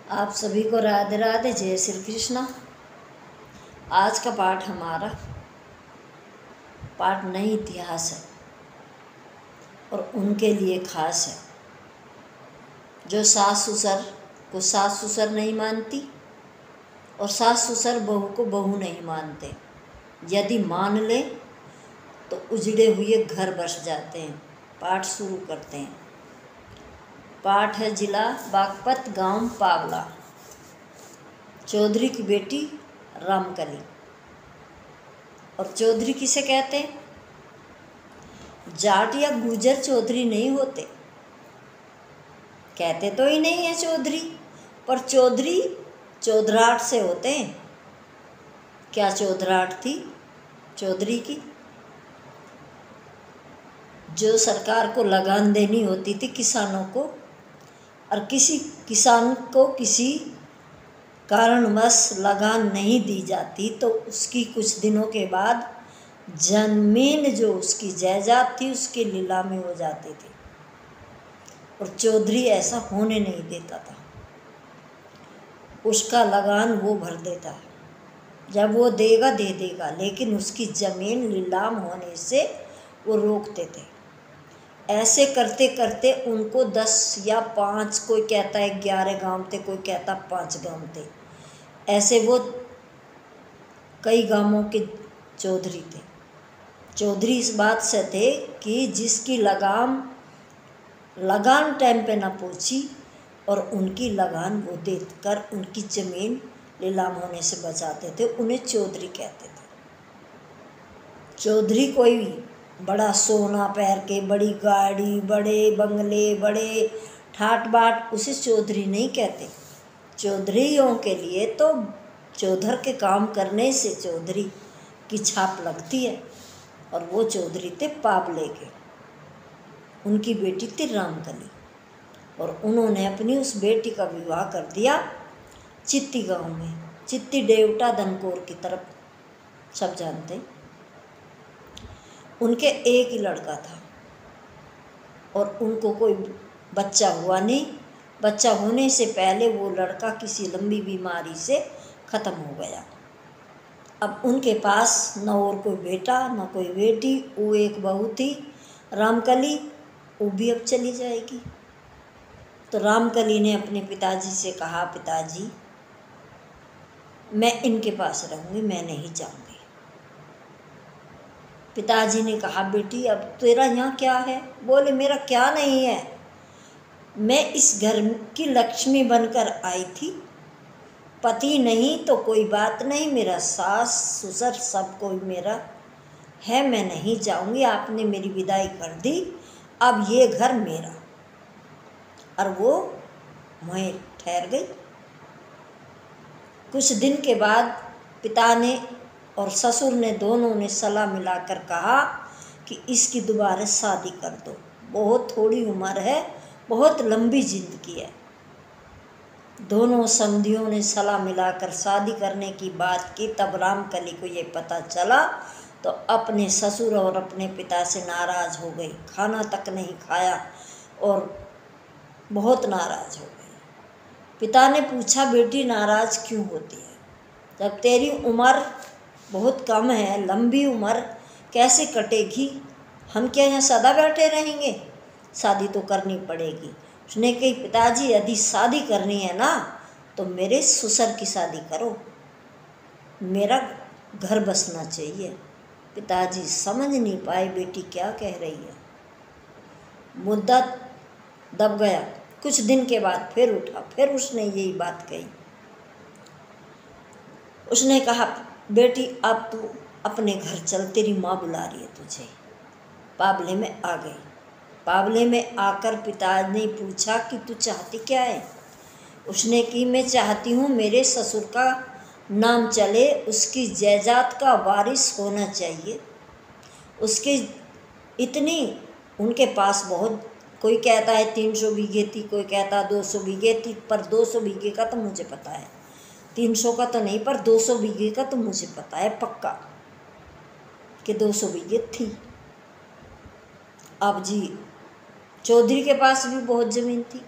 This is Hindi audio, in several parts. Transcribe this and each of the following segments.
आप सभी को राधे राधे, जय श्री कृष्ण। आज का पाठ हमारा पाठ नई इतिहास है और उनके लिए खास है जो सास ससुर को सास ससुर नहीं मानती और सास ससुर बहू को बहू नहीं मानते। यदि मान ले तो उजड़े हुए घर बस जाते हैं। पाठ शुरू करते हैं। पाठ है जिला बागपत, गांव पावला। चौधरी की बेटी रामकली। और चौधरी किसे कहते हैं? जाट या गुजर चौधरी नहीं होते, कहते तो ही नहीं है चौधरी, पर चौधरी चौधराट से होते हैं। क्या चौधराट थी चौधरी की? जो सरकार को लगान देनी होती थी किसानों को, और किसी किसान को किसी कारणवश लगान नहीं दी जाती तो उसकी कुछ दिनों के बाद जमीन जो उसकी जायदाद थी उसकी नीलामी हो जाती थी। और चौधरी ऐसा होने नहीं देता था, उसका लगान वो भर देता है। जब वो देगा दे देगा, लेकिन उसकी ज़मीन नीलाम होने से वो रोकते थे। ऐसे करते करते उनको 10 या 5, कोई कहता है 11 गांव थे, कोई कहता 5 गांव थे, ऐसे वो कई गांवों के चौधरी थे। चौधरी इस बात से थे कि जिसकी लगान टाइम पे ना पहुंची और उनकी लगान वो देकर उनकी ज़मीन नीलाम होने से बचाते थे, उन्हें चौधरी कहते थे। चौधरी कोई बड़ा सोना पहन के, बड़ी गाड़ी, बड़े बंगले, बड़े ठाट बाट, उसे चौधरी नहीं कहते। चौधरीयों के लिए तो चौधर के काम करने से चौधरी की छाप लगती है। और वो चौधरी थे पावले के। उनकी बेटी थी रामकली और उन्होंने अपनी उस बेटी का विवाह कर दिया चित्ती गांव में, चित्ती देवटा धनकोर की तरफ, सब जानते हैं। उनके एक ही लड़का था और उनको कोई बच्चा हुआ नहीं। बच्चा होने से पहले वो लड़का किसी लंबी बीमारी से ख़त्म हो गया। अब उनके पास न और कोई बेटा न कोई बेटी, वो एक बहू थी रामकली, वो भी अब चली जाएगी। तो रामकली ने अपने पिताजी से कहा, पिताजी मैं इनके पास रहूँगी, मैं नहीं जाऊँगी। पिताजी ने कहा, बेटी अब तेरा यहाँ क्या है? बोले, मेरा क्या नहीं है, मैं इस घर की लक्ष्मी बनकर आई थी। पति नहीं तो कोई बात नहीं, मेरा सास ससुर सब कोई मेरा है, मैं नहीं जाऊँगी। आपने मेरी विदाई कर दी, अब ये घर मेरा। और वो वहीं ठहर गई। कुछ दिन के बाद पिता ने और ससुर ने दोनों ने सलाह मिलाकर कहा कि इसकी दोबारा शादी कर दो, बहुत थोड़ी उम्र है, बहुत लंबी जिंदगी है। दोनों समधियों ने सलाह मिलाकर शादी करने की बात की। तब रामकली को ये पता चला तो अपने ससुर और अपने पिता से नाराज़ हो गई, खाना तक नहीं खाया और बहुत नाराज़ हो गई। पिता ने पूछा, बेटी नाराज़ क्यों होती है? जब तेरी उम्र बहुत कम है, लंबी उम्र कैसे कटेगी? हम क्या यहाँ सदा बैठे रहेंगे? शादी तो करनी पड़ेगी। उसने कही, पिताजी यदि शादी करनी है ना तो मेरे ससुर की शादी करो, मेरा घर बसना चाहिए। पिताजी समझ नहीं पाए बेटी क्या कह रही है। मुद्दा दब गया। कुछ दिन के बाद फिर उठा, फिर उसने यही बात कही। उसने कहा, बेटी अब तू अपने घर चल, तेरी माँ बुला रही है तुझे। पावले में आ गई। पावले में आकर पिता ने पूछा कि तू चाहती क्या है? उसने कि मैं चाहती हूँ मेरे ससुर का नाम चले, उसकी जायदाद का वारिस होना चाहिए। उसके इतनी उनके पास बहुत, कोई कहता है 300 बीघे थी, कोई कहता 200 बीघे थी, पर 200 बीघे का तो मुझे पता है, 300 का तो नहीं, पर 200 बीघे का तो मुझे पता है पक्का कि 200 बीघे थी। अब जी चौधरी के पास भी बहुत ज़मीन थी।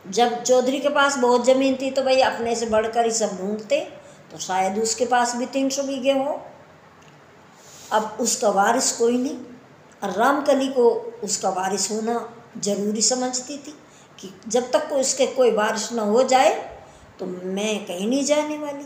जब चौधरी के पास बहुत ज़मीन थी तो भाई अपने से बढ़कर ही सब ढूंढते, तो शायद उसके पास भी 300 बीघे हो। अब उसका वारिस कोई नहीं, और रामकली को उसका वारिस होना जरूरी समझती थी कि जब तक को इसके कोई वारिस न हो जाए तो मैं कहीं नहीं जाने वाली।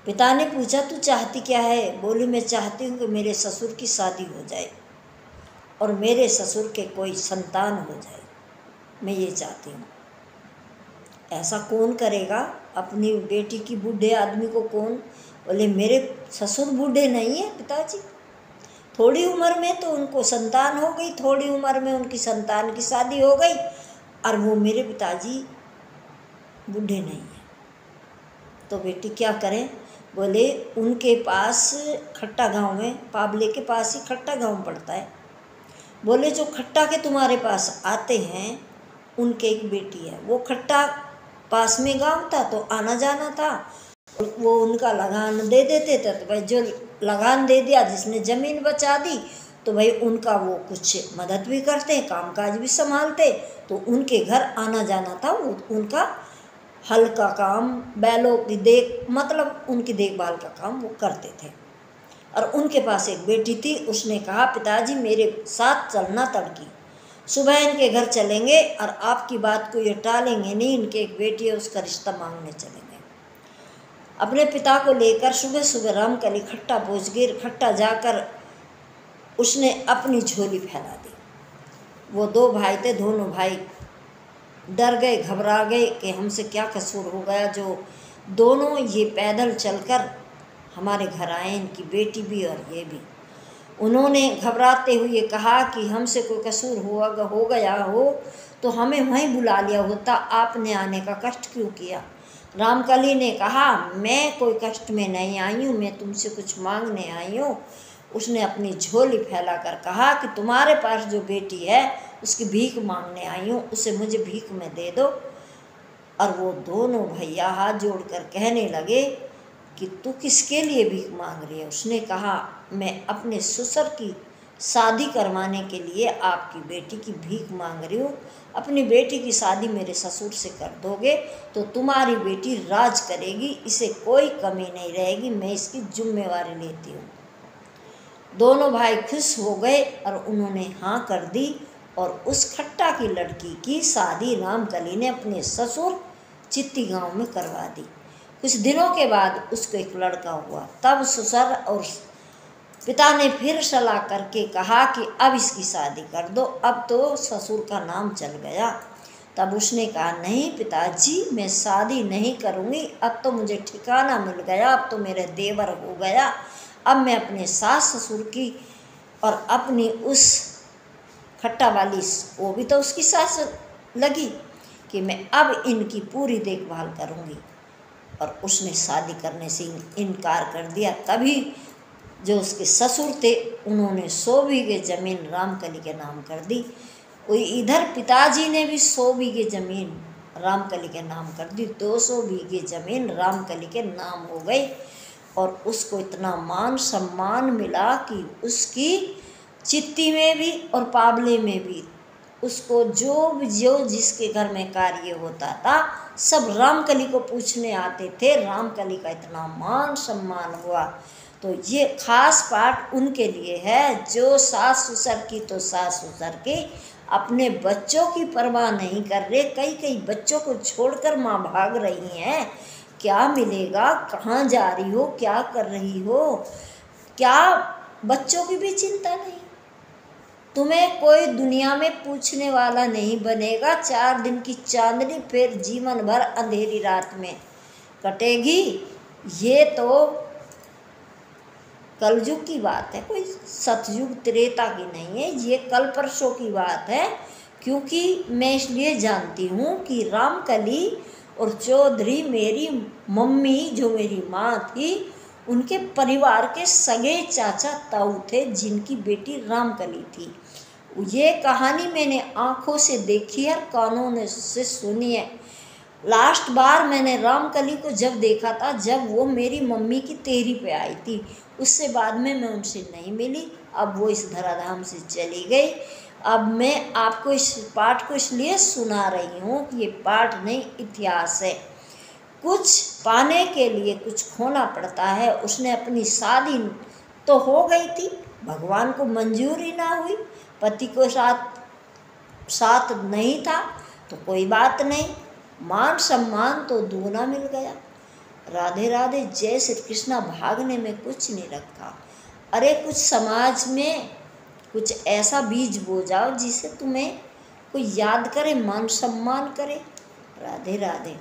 पिता ने पूछा, तू चाहती क्या है? बोली, मैं चाहती हूँ कि मेरे ससुर की शादी हो जाए और मेरे ससुर के कोई संतान हो जाए, मैं ये चाहती हूँ। ऐसा कौन करेगा अपनी बेटी की बूढ़े आदमी को? कौन? बोले, मेरे ससुर बूढ़े नहीं है पिताजी, थोड़ी उम्र में तो उनको संतान हो गई, थोड़ी उम्र में उनकी संतान की शादी हो गई, और वो मेरे पिताजी बूढ़े नहीं हैं। तो बेटी क्या करें? बोले, उनके पास खट्टा गांव में, पाबले के पास ही खट्टा गांव पड़ता है। बोले, जो खट्टा के तुम्हारे पास आते हैं उनके एक बेटी है, वो खट्टा पास में गांव था तो आना जाना था, वो उनका लगान दे देते थे, तो भाई जो लगान दे दिया, जिसने ज़मीन बचा दी, तो भाई उनका वो कुछ मदद भी करते, कामकाज भी संभालते, तो उनके घर आना जाना था। वो उनका हल का काम, बैलों की मतलब उनकी देखभाल का काम वो करते थे। और उनके पास एक बेटी थी। उसने कहा, पिताजी मेरे साथ चलना तड़की, सुबह इनके घर चलेंगे और आपकी बात को ये टालेंगे नहीं, इनके एक बेटी है उसका रिश्ता मांगने चलेंगे। अपने पिता को लेकर सुबह सुबह रामकली खट्टा पहुँच गई। खट्टा जाकर उसने अपनी झोली फैला दी। वो 2 भाई थे, दोनों भाई डर गए, घबरा गए कि हमसे क्या कसूर हो गया जो दोनों ये पैदल चलकर हमारे घर आए, इनकी बेटी भी और ये भी। उन्होंने घबराते हुए कहा कि हमसे कोई कसूर हो गया हो तो हमें वहीं बुला लिया होता, आपने आने का कष्ट क्यों किया? रामकली ने कहा, मैं कोई कष्ट में नहीं आई हूँ, मैं तुमसे कुछ मांगने आई हूँ। उसने अपनी झोली फैलाकर कहा कि तुम्हारे पास जो बेटी है उसकी भीख मांगने आई हूँ, उसे मुझे भीख में दे दो। और वो दोनों भैया हाथ जोड़कर कहने लगे कि तू किसके लिए भीख मांग रही है? उसने कहा, मैं अपने ससुर की शादी करवाने के लिए आपकी बेटी की भीख मांग रही हूँ। अपनी बेटी की शादी मेरे ससुर से कर दोगे तो तुम्हारी बेटी राज करेगी, इसे कोई कमी नहीं रहेगी, मैं इसकी जिम्मेवारी लेती हूँ। दोनों भाई खुश हो गए और उन्होंने हाँ कर दी, और उस खट्टा की लड़की की शादी रामकली ने अपने ससुर चित्ती गांव में करवा दी। कुछ दिनों के बाद उसको एक लड़का हुआ। तब ससुर और पिता ने फिर सलाह करके कहा कि अब इसकी शादी कर दो, अब तो ससुर का नाम चल गया। तब उसने कहा, नहीं पिताजी, मैं शादी नहीं करूँगी, अब तो मुझे ठिकाना मिल गया, अब तो मेरे देवर हो गया, अब मैं अपने सास ससुर की और अपनी उस खट्टा वाली, वो भी तो उसकी सास लगी, कि मैं अब इनकी पूरी देखभाल करूँगी। और उसने शादी करने से इनकार कर दिया। तभी जो उसके ससुर थे उन्होंने 100 बीघे ज़मीन रामकली के नाम कर दी। कोई इधर पिताजी ने भी 100 बीघे ज़मीन रामकली के नाम कर दी, 200 बीघे ज़मीन रामकली के नाम हो गई। और उसको इतना मान सम्मान मिला कि उसकी चित्ती में भी और पाबले में भी उसको जो जिसके घर में कार्य होता था सब रामकली को पूछने आते थे। रामकली का इतना मान सम्मान हुआ। तो ये खास पाठ उनके लिए है जो सास ससुर की तो सास ससुर की अपने बच्चों की परवाह नहीं कर रहे। कई बच्चों को छोड़कर माँ भाग रही हैं, क्या मिलेगा, कहाँ जा रही हो, क्या कर रही हो, क्या बच्चों की भी चिंता नहीं। तुम्हें कोई दुनिया में पूछने वाला नहीं बनेगा। 4 दिन की चांदनी फिर जीवन भर अंधेरी रात में कटेगी। ये तो कलयुग की बात है, कोई सतयुग त्रेता की नहीं है, ये कल परसों की बात है। क्योंकि मैं इसलिए जानती हूँ कि रामकली और चौधरी मेरी मम्मी, जो मेरी माँ थी, उनके परिवार के सगे चाचा ताऊ थे जिनकी बेटी रामकली थी। ये कहानी मैंने आँखों से देखी है, कानों से सुनी है। लास्ट बार मैंने रामकली को जब देखा था जब वो मेरी मम्मी की तेरी पे आई थी, उससे बाद में मैं उनसे नहीं मिली। अब वो इस धराधाम से चली गई अब मैं आपको इस पाठ को इसलिए सुना रही हूँ कि ये पाठ नहीं, इतिहास है। कुछ पाने के लिए कुछ खोना पड़ता है। उसने अपनी शादी तो हो गई थी, भगवान को मंजूर ही ना हुई, पति को साथ नहीं था, तो कोई बात नहीं, मान सम्मान तो दूना मिल गया। राधे राधे। जय श्री कृष्णा। भागने में कुछ नहीं रखा। अरे कुछ समाज में कुछ ऐसा बीज बो जाओ जिसे तुम्हें कोई याद करे, मान सम्मान करे। राधे राधे।